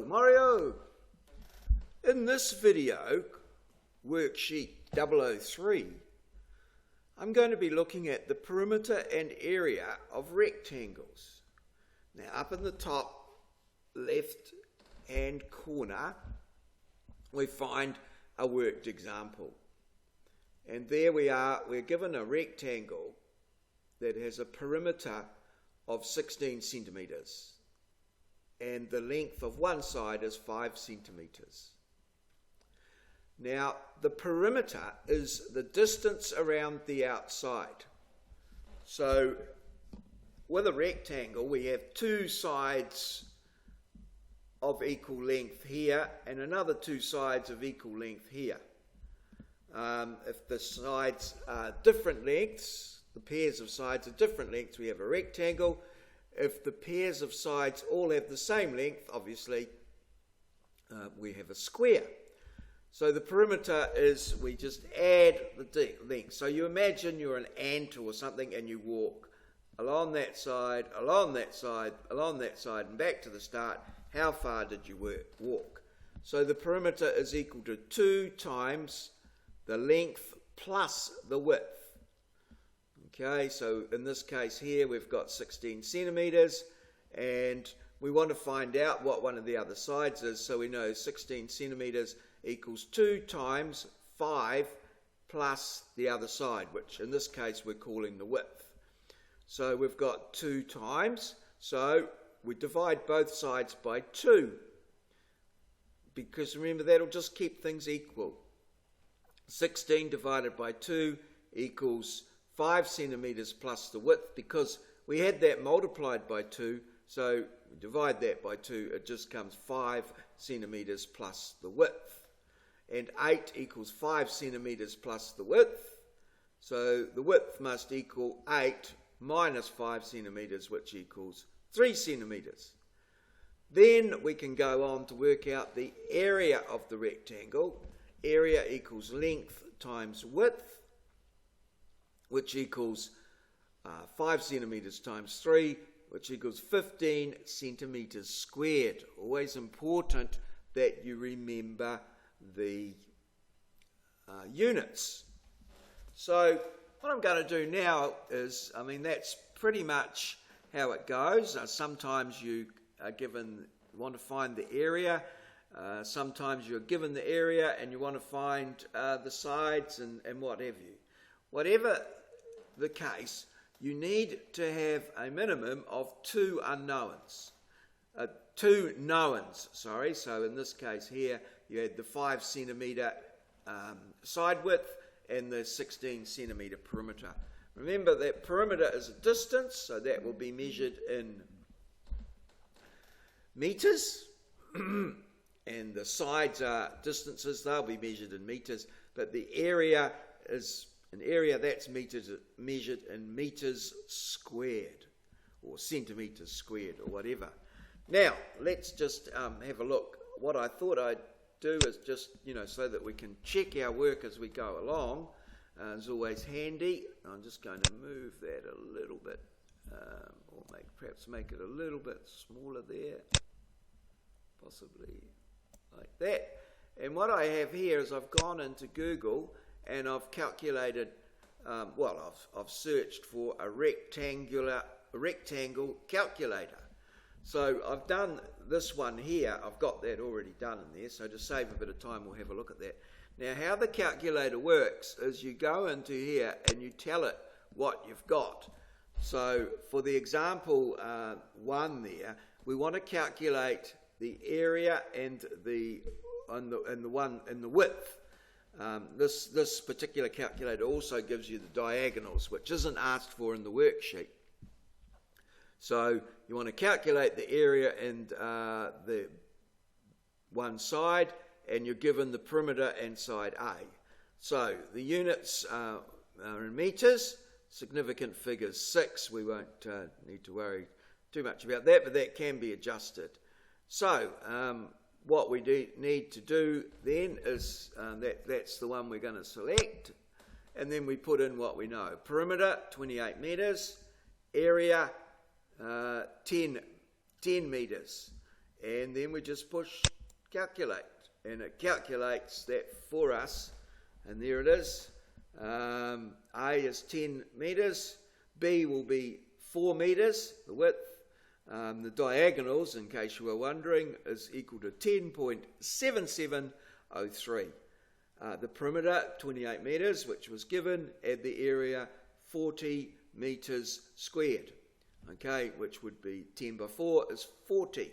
Mario! In this video, worksheet 003, I'm going to be looking at the perimeter and area of rectangles. Now up in the top left hand corner, we find a worked example. And there we are, we're given a rectangle that has a perimeter of 16 centimetres. And the length of one side is 5 centimetres. Now, the perimeter is the distance around the outside. So, with a rectangle, we have two sides of equal length here and another two sides of equal length here. If the sides are different lengths, the pairs of sides are different lengths, we have a rectangle. If the pairs of sides all have the same length, obviously, we have a square. So the perimeter is, we just add the length. So you imagine you're an ant or something and you walk along that side, along that side, along that side, and back to the start. How far did you walk? So the perimeter is equal to 2 times the length plus the width. Okay, so in this case here we've got 16 centimetres and we want to find out what one of the other sides is, so we know 16 centimetres equals 2 times 5 plus the other side, which in this case we're calling the width. So we've got 2 times, so we divide both sides by 2, because remember that'll just keep things equal. 16 divided by 2 equals 5 centimetres plus the width, because we had that multiplied by 2, so we divide that by 2, it just comes 5 centimetres plus the width. And 8 equals 5 centimetres plus the width, so the width must equal 8 minus 5 centimetres, which equals 3 centimetres. Then we can go on to work out the area of the rectangle. Area equals length times width, which equals 5 centimetres times 3, which equals 15 centimetres squared. Always important that you remember the units. So what I'm going to do now is, that's pretty much how it goes. Sometimes you are want to find the area. Sometimes you're given the area and you want to find the sides and what have you. Whatever the case, you need to have a minimum of two knowns. So in this case here, you had the 5 centimetre side width and the 16 centimetre perimeter. Remember that perimeter is a distance, so that will be measured in metres. And the sides are distances, they'll be measured in metres, but the area is an area that's measured in metres squared, or centimetres squared, or whatever. Now, let's just have a look. What I thought I'd do is just, so that we can check our work as we go along. It's always handy. I'm just going to move that a little bit, or perhaps make it a little bit smaller there, possibly like that. And what I have here is I've gone into Google and I've calculated, I've searched for a rectangle calculator. So I've done this one here, I've got that already done in there, so to save a bit of time we'll have a look at that. Now how the calculator works is you go into here and you tell it what you've got. So for the example 1 there, we want to calculate the area and the width. This particular calculator also gives you the diagonals, which isn't asked for in the worksheet. So you want to calculate the area and the one side, and you're given the perimeter and side A. So the units are in metres, significant figures 6. We won't need to worry too much about that, but that can be adjusted. So what we need to do then is, that's the one we're going to select, and then we put in what we know. Perimeter, 28 metres, area, 10 metres, and then we just push calculate, and it calculates that for us, and there it is. A is 10 metres, B will be 4 metres, the width. The diagonals, in case you were wondering, is equal to 10.7703. The perimeter, 28 metres, which was given, and the area, 40 metres squared. Okay, which would be 10 by 4 is 40.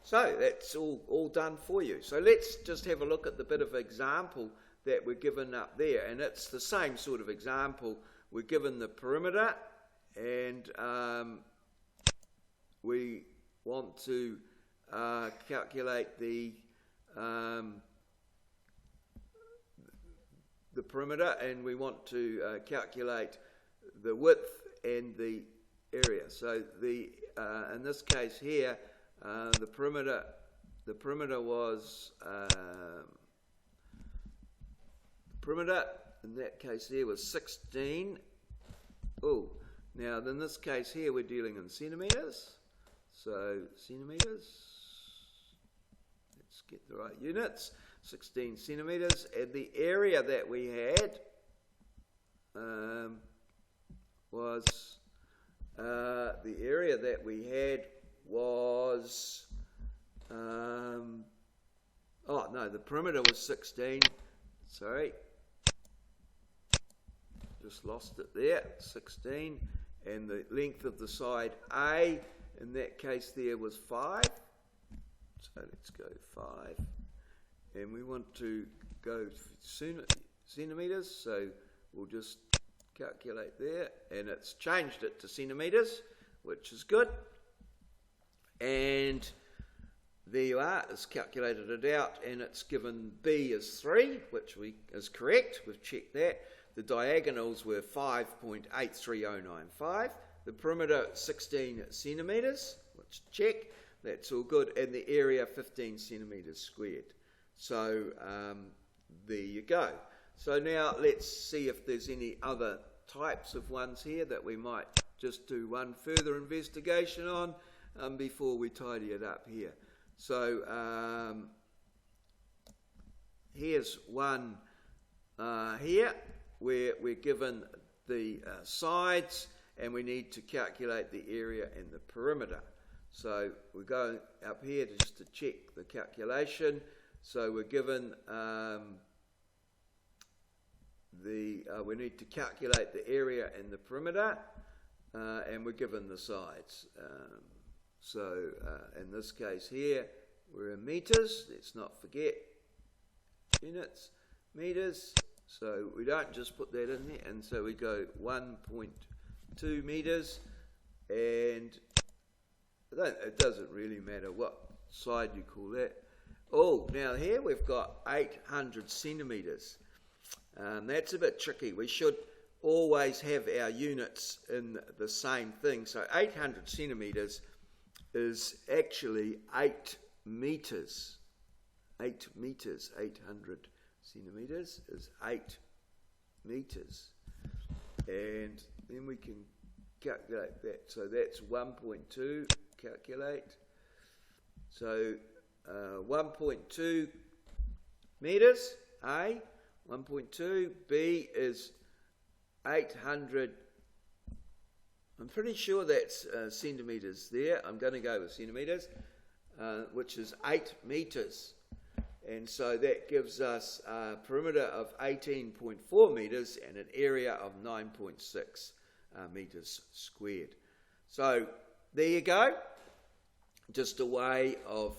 So that's all done for you. So let's just have a look at the bit of example that we're given up there. And it's the same sort of example. We're given the perimeter, and we want to calculate the perimeter, and we want to calculate the width and the area. So in this case here, the perimeter was perimeter in that case there was 16. Oh, now in this case here we're dealing in centimetres. So centimetres. Let's get the right units. 16 centimetres, and the area that we had was the perimeter was 16. Sorry, just lost it there. 16, and the length of the side A in that case there was 5. So let's go 5. And we want to go centimetres, so we'll just calculate there, and it's changed it to centimetres, which is good. And there you are, it's calculated it out, and it's given B is 3, which is correct, we've checked that. The diagonals were 5.83095, the perimeter 16 centimetres, which check, that's all good, and the area 15 centimetres squared. So there you go. So now let's see if there's any other types of ones here that we might just do one further investigation on before we tidy it up here. So here's one here where we're given the sides, and we need to calculate the area and the perimeter. So we go up here just to check the calculation. So we're given we need to calculate the area and the perimeter, and we're given the sides. So in this case here, we're in metres. Let's not forget units, metres. So we don't just put that in there, and so we go 1.2 metres, and it doesn't really matter what side you call that. Oh, now here we've got 800 centimetres. That's a bit tricky. We should always have our units in the same thing. So 800 centimetres is actually 8 metres. 8 metres, 800 centimetres is 8 metres. And then we can calculate that. So that's 1.2, calculate. So 1.2 metres, A, 1.2, B is 800, I'm pretty sure that's centimetres there, I'm going to go with centimetres, which is 8 metres, and so that gives us a perimeter of 18.4 metres and an area of 9.6 metres squared. So there you go, just a way of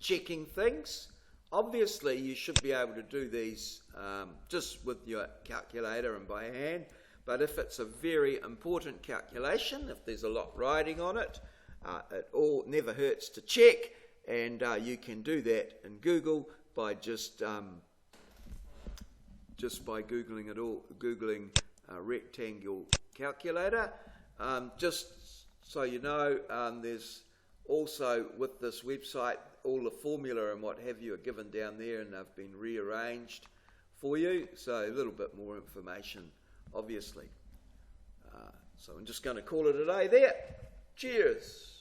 checking things. Obviously you should be able to do these just with your calculator and by hand, but if it's a very important calculation, if there's a lot riding on it, it all never hurts to check, and you can do that in Google by just by googling it all, googling rectangle calculator. Just so you know, there's also with this website all the formula and what have you are given down there, and they've been rearranged for you, so a little bit more information obviously. So I'm just going to call it a day there. Cheers.